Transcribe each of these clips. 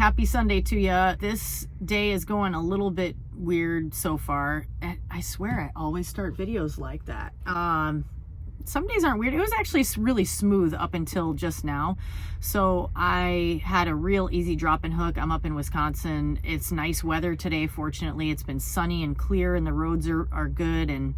Happy Sunday to you. This day is going a little bit weird so far. I swear I always start videos like that. Some days aren't weird. It was actually really smooth up until just now. So I had a real easy drop and hook. I'm up in Wisconsin. It's nice weather today. Fortunately, it's been sunny and clear and the roads are good, and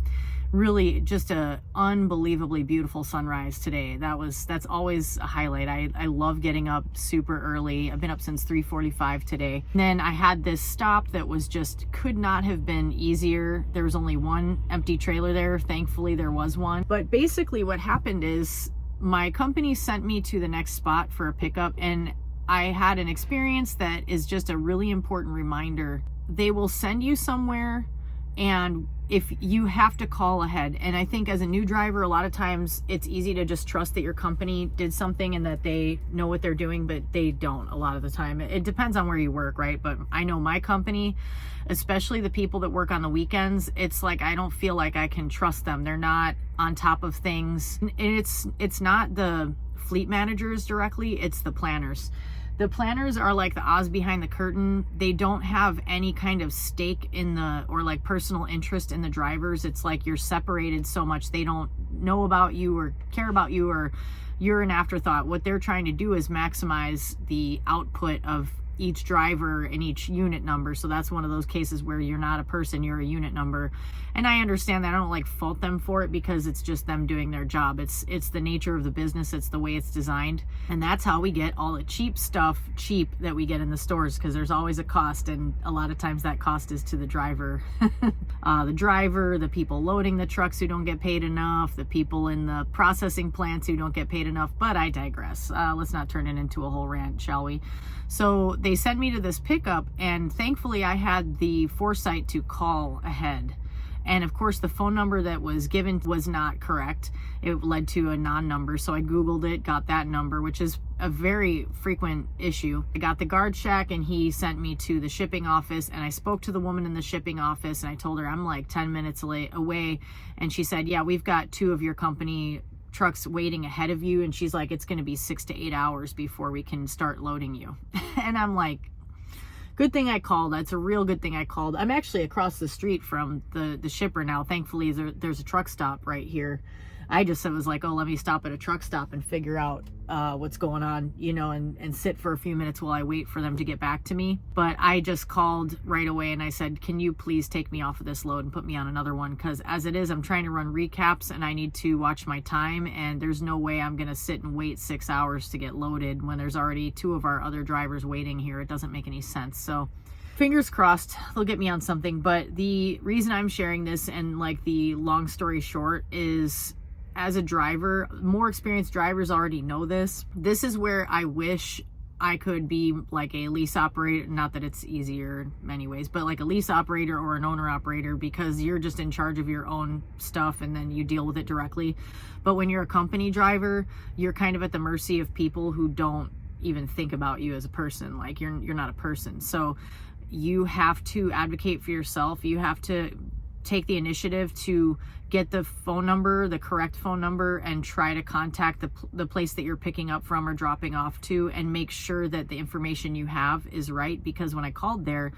really just a unbelievably beautiful sunrise today. That's always a highlight. I love getting up super early. I've been up since 3:45 today. And then I had this stop that was just could not have been easier. There was only one empty trailer there. Thankfully there was one. But basically what happened is my company sent me to the next spot for a pickup, and I had an experience that is just a really important reminder. They will send you somewhere, and if you have to call ahead. And I think as a new driver, a lot of times it's easy to just trust that your company did something and that they know what they're doing, but they don't a lot of the time. It depends on where you work, right? But I know my company, especially the people that work on the weekends, it's like I don't feel like I can trust them. They're not on top of things. And it's not the fleet managers directly, it's the planners. The planners are like the Oz behind the curtain. They don't have any kind of stake in or like personal interest in the drivers. It's like you're separated so much. They don't know about you or care about you, or you're an afterthought. What they're trying to do is maximize the output of each driver and each unit number. So that's one of those cases where you're not a person, you're a unit number. And I understand that. I don't like fault them for it, because it's just them doing their job. It's the nature of the business. It's the way it's designed. And that's how we get all the cheap stuff cheap that we get in the stores, because there's always a cost, and a lot of times that cost is to the driver. The people loading the trucks who don't get paid enough, the people in the processing plants who don't get paid enough. But I digress. Let's not turn it into a whole rant, shall we? So they sent me to this pickup, and thankfully I had the foresight to call ahead. And of course the phone number that was given was not correct. It led to a non-number. So I Googled it, got that number, which is a very frequent issue. I got the guard shack, and he sent me to the shipping office, and I spoke to the woman in the shipping office, and I told her I'm like 10 minutes away. And she said, yeah, we've got 2 of your company trucks waiting ahead of you. And she's like, it's going to be 6 to 8 hours before we can start loading you. And I'm like, good thing I called. That's a real good thing I called. I'm actually across the street from the shipper now. Thankfully, there's a truck stop right here. I just was like, oh, let me stop at a truck stop and figure out what's going on, and sit for a few minutes while I wait for them to get back to me. But I just called right away and I said, can you please take me off of this load and put me on another one? Because as it is, I'm trying to run recaps and I need to watch my time, and there's no way I'm going to sit and wait 6 hours to get loaded when there's already 2 of our other drivers waiting here. It doesn't make any sense. So fingers crossed they'll get me on something. But the reason I'm sharing this, and like the long story short, is as a driver, more experienced drivers already know this. This is where I wish I could be like a lease operator. Not that it's easier in many ways, but like a lease operator or an owner operator, because you're just in charge of your own stuff and then you deal with it directly. But when you're a company driver, you're kind of at the mercy of people who don't even think about you as a person. Like you're not a person. So you have to advocate for yourself. You have to take the initiative to get the phone number, the correct phone number, and try to contact the place that you're picking up from or dropping off to, and make sure that the information you have is right. Because when I called there,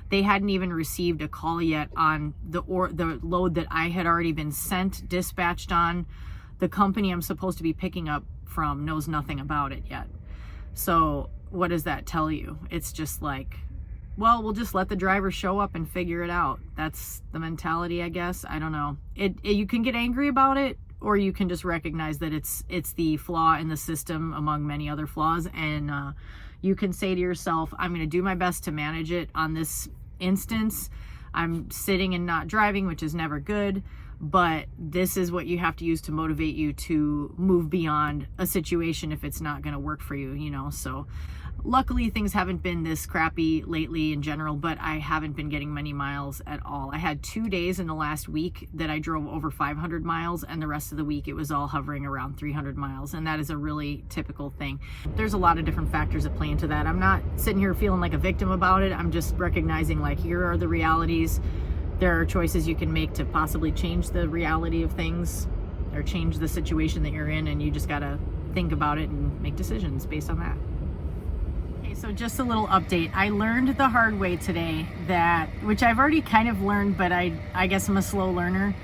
they hadn't even received a call yet on the load that I had already been sent, dispatched on. The company I'm supposed to be picking up from knows nothing about it yet. So what does that tell you? It's just like, well, we'll just let the driver show up and figure it out. That's the mentality, I guess. I don't know. You can get angry about it, or you can just recognize that it's the flaw in the system among many other flaws. And you can say to yourself, I'm going to do my best to manage it on this instance. I'm sitting and not driving, which is never good. But this is what you have to use to motivate you to move beyond a situation if it's not going to work for you, So luckily things haven't been this crappy lately in general, but I haven't been getting many miles at all. I had 2 days in the last week that I drove over 500 miles, and the rest of the week it was all hovering around 300 miles. And that is a really typical thing. There's a lot of different factors that play into that. I'm not sitting here feeling like a victim about it. I'm just recognizing, like, here are the realities. There are choices you can make to possibly change the reality of things or change the situation that you're in, and you just got to think about it and make decisions based on that. So just a little update. I learned the hard way today that, which I've already kind of learned, but I guess I'm a slow learner,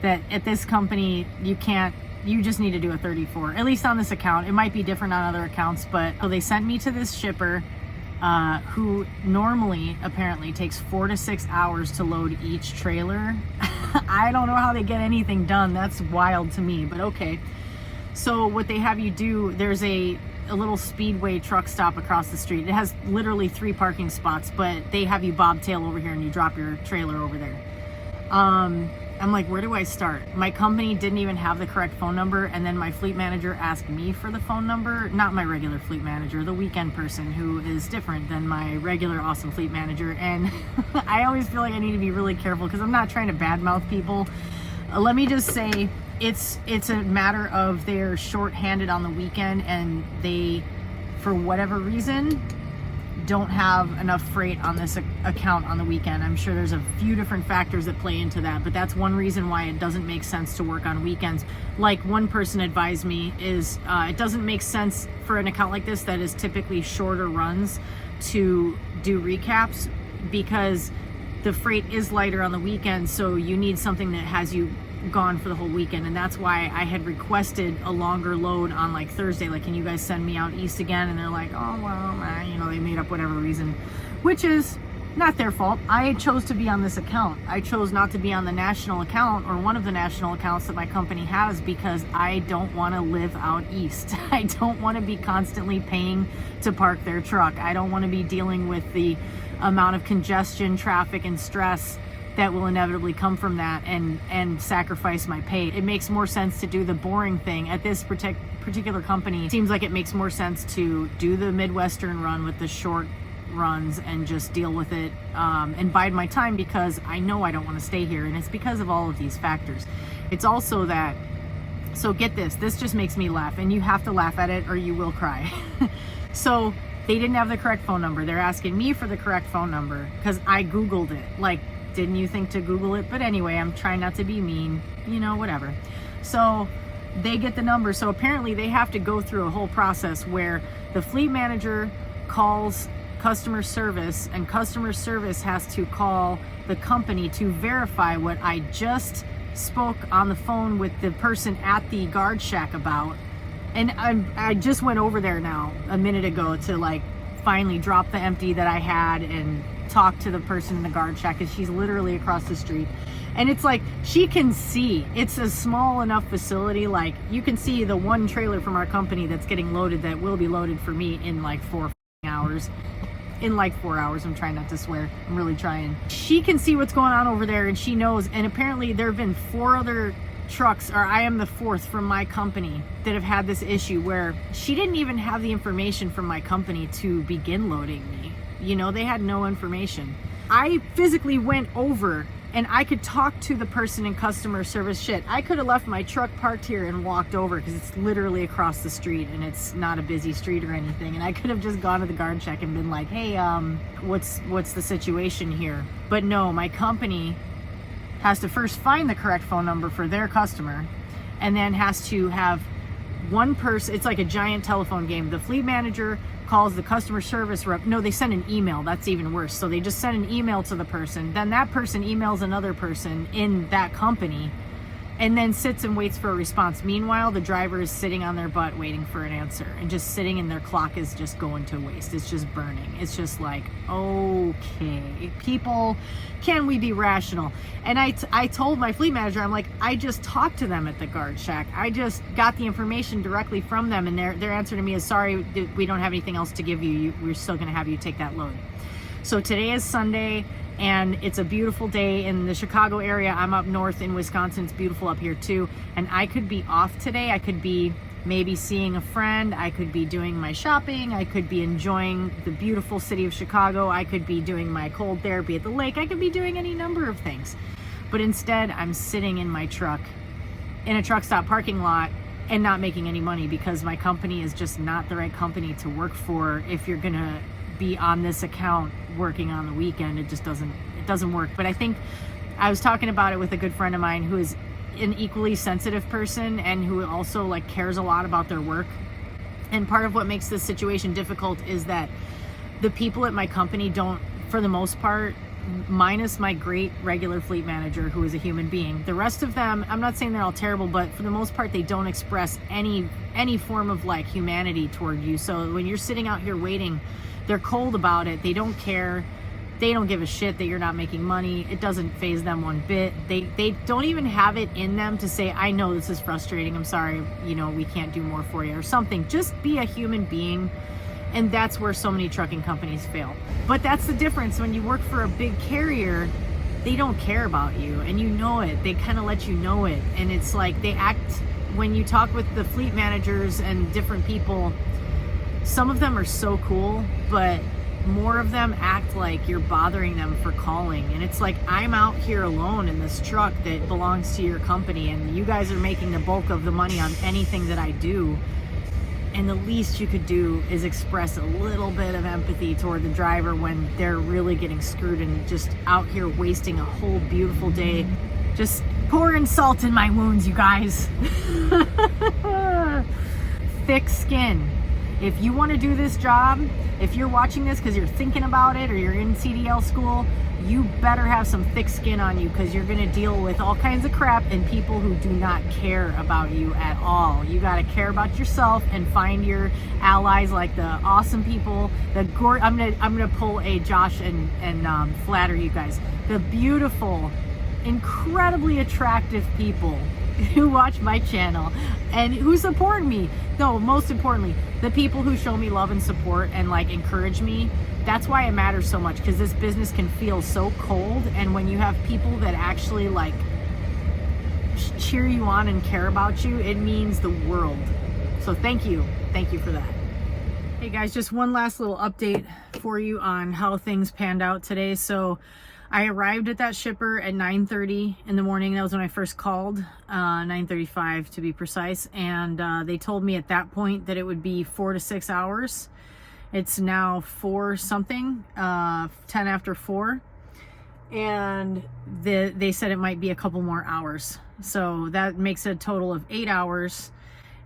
that at this company, you just need to do a 34, at least on this account. It might be different on other accounts, but so they sent me to this shipper who normally apparently takes 4 to 6 hours to load each trailer. I don't know how they get anything done. That's wild to me, but okay. So what they have you do, there's a little Speedway truck stop across the street. It has literally 3 parking spots, but they have you bobtail over here and you drop your trailer over there. I'm like, where do I start? My company didn't even have the correct phone number, and then my fleet manager asked me for the phone number, not my regular fleet manager, the weekend person who is different than my regular awesome fleet manager. And I always feel like I need to be really careful because I'm not trying to badmouth people. Let me just say, it's a matter of they're short-handed on the weekend, and they, for whatever reason, don't have enough freight on this account on the weekend. I'm sure there's a few different factors that play into that, but that's one reason why it doesn't make sense to work on weekends. Like one person advised me is it doesn't make sense for an account like this that is typically shorter runs to do recaps, because the freight is lighter on the weekend, so you need something that has you gone for the whole weekend. And that's why I had requested a longer load on like Thursday, like, can you guys send me out east again? And they're like, oh well, you know, they made up whatever reason, which is not their fault. I chose to be on this account. I chose not to be on the national account, or one of the national accounts that my company has, because I don't want to live out east. I don't want to be constantly paying to park their truck. I don't want to be dealing with the amount of congestion, traffic, and stress that will inevitably come from that, and sacrifice my pay. It makes more sense to do the boring thing. At this particular company, it seems like it makes more sense to do the Midwestern run with the short runs and just deal with it and bide my time, because I know I don't want to stay here, and it's because of all of these factors. It's also that, so get this just makes me laugh, and you have to laugh at it or you will cry. So they didn't have the correct phone number. They're asking me for the correct phone number because I Googled it. Like, didn't you think to Google it? But anyway, I'm trying not to be mean, you know, whatever. So they get the number. So apparently they have to go through a whole process where the fleet manager calls customer service, and customer service has to call the company to verify what I just spoke on the phone with the person at the guard shack about. And I just went over there now a minute ago to like finally drop the empty that I had and talk to the person in the guard shack, because she's literally across the street. And it's like, she can see, it's a small enough facility, like you can see the one trailer from our company that's getting loaded, that will be loaded for me in like 4 hours. In like 4 hours, I'm trying not to swear, I'm really trying. She can see what's going on over there, and she knows. And apparently there have been 4 other trucks, or I am the 4th from my company, that have had this issue where she didn't even have the information from my company to begin loading me. You know, they had no information. I physically went over, and I could talk to the person in customer service. Shit, I could have left my truck parked here and walked over, because it's literally across the street and it's not a busy street or anything. And I could have just gone to the guard check and been like, hey, what's the situation here? But no, my company has to first find the correct phone number for their customer, and then has to have one person. It's like a giant telephone game. The fleet manager calls the customer service rep. No, they send an email. That's even worse. So they just send an email to the person. Then that person emails another person in that company, and then sits and waits for a response. Meanwhile, the driver is sitting on their butt waiting for an answer, and just sitting, and their clock is just going to waste. It's just burning. It's just like, okay, people, can we be rational? And I told my fleet manager, I'm like, I just talked to them at the guard shack. I just got the information directly from them, and their answer to me is, sorry, we don't have anything else to give you. We're still going to have you take that load. So today is Sunday, and it's a beautiful day in the Chicago area. I'm up north in Wisconsin. It's beautiful up here too. And I could be off today. I could be maybe seeing a friend. I could be doing my shopping. I could be enjoying the beautiful city of Chicago. I could be doing my cold therapy at the lake. I could be doing any number of things. But instead, I'm sitting in my truck in a truck stop parking lot and not making any money, because my company is just not the right company to work for if you're gonna be on this account working on the weekend. It just doesn't work. But I think I was talking about it with a good friend of mine who is an equally sensitive person, and who also like cares a lot about their work. And part of what makes this situation difficult is that The people at my company don't, for the most part, minus my great regular fleet manager who is a human being, the rest of them, I'm not saying they're all terrible, but for the most part they don't express any form of like humanity toward you. So when you're sitting out here waiting, they're cold about it. They don't care. They don't give a shit that you're not making money. It doesn't faze them one bit. They don't even have it in them to say, I know this is frustrating, I'm sorry, you know, we can't do more for you or something. Just be a human being. And that's where so many trucking companies fail. But that's the difference. When you work for a big carrier, they don't care about you, and you know it. They kind of let you know it. And it's like they act, when you talk with the fleet managers and different people, some of them are so cool, but more of them act like you're bothering them for calling. And it's like, I'm out here alone in this truck that belongs to your company, and you guys are making the bulk of the money on anything that I do. And the least you could do is express a little bit of empathy toward the driver when they're really getting screwed and just out here wasting a whole beautiful day. Just pouring salt in my wounds, you guys. Thick skin. If you want to do this job, if you're watching this because you're thinking about it or you're in CDL school, you better have some thick skin on you, because you're going to deal with all kinds of crap and people who do not care about you at all. You got to care about yourself and find your allies, like the awesome people, I'm gonna pull a Josh and flatter you guys. The beautiful, incredibly attractive people who watch my channel and who support me. No, most importantly, the people who show me love and support and like encourage me. That's why it matters so much, because this business can feel so cold, and when you have people that actually like cheer you on and care about you, it means the world. So thank you for that. Hey guys, just one last little update for you on how things panned out today. So I arrived at that shipper at 9:30 in the morning. That was when I first called, 9:35 to be precise, and they told me at that point that it would be 4 to 6 hours. It's now 4 something, 10 after 4. And they said it might be a couple more hours. So that makes a total of 8 hours.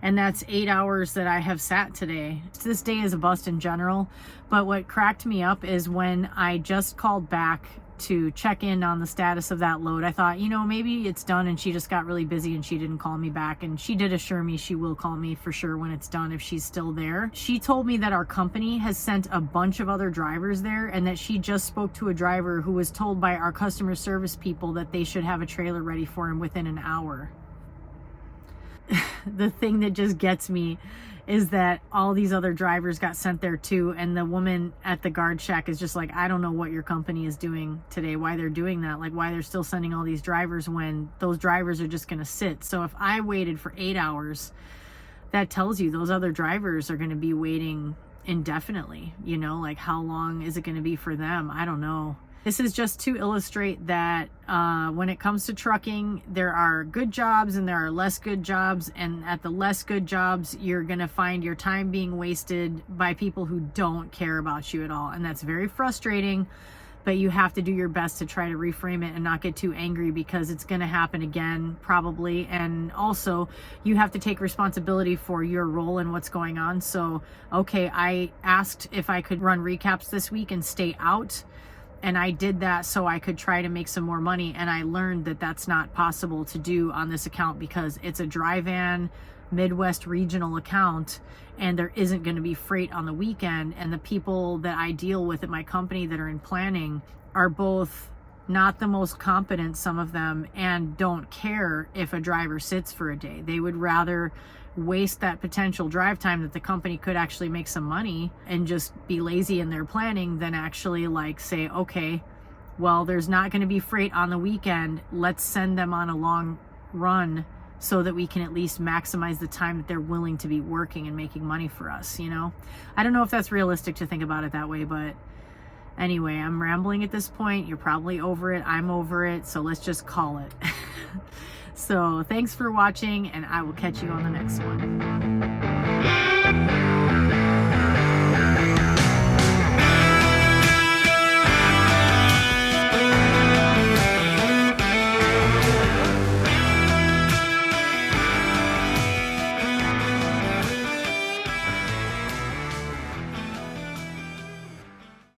And that's 8 hours that I have sat today. This day is a bust in general. But what cracked me up is when I just called back to check in on the status of that load. I thought, you know, maybe it's done and she just got really busy and she didn't call me back. And she did assure me she will call me for sure when it's done if she's still there. She told me that our company has sent a bunch of other drivers there, and that she just spoke to a driver who was told by our customer service people that they should have a trailer ready for him within an hour. The thing that just gets me is that all these other drivers got sent there too, and the woman at the guard shack is just like, I don't know what your company is doing today, why they're doing that, like why they're still sending all these drivers when those drivers are just going to sit. So if I waited for 8 hours, that tells you those other drivers are going to be waiting indefinitely. You know, like how long is it going to be for them? I don't know. This is just to illustrate that when it comes to trucking, there are good jobs and there are less good jobs. And at the less good jobs, you're going to find your time being wasted by people who don't care about you at all. And that's very frustrating, but you have to do your best to try to reframe it and not get too angry, because it's going to happen again, probably. And also, you have to take responsibility for your role in what's going on. So, okay, I asked if I could run recaps this week and stay out. And I did that so I could try to make some more money. And I learned that that's not possible to do on this account, because it's a dry van Midwest regional account, and there isn't going to be freight on the weekend. And the people that I deal with at my company that are in planning are both not the most competent, some of them, and don't care if a driver sits for a day. They would rather waste that potential drive time that the company could actually make some money and just be lazy in their planning than actually like say, okay, well, there's not going to be freight on the weekend. Let's send them on a long run so that we can at least maximize the time that they're willing to be working and making money for us, you know? I don't know if that's realistic to think about it that way, but anyway, I'm rambling at this point. You're probably over it. I'm over it. So let's just call it. So thanks for watching, and I will catch you on the next one.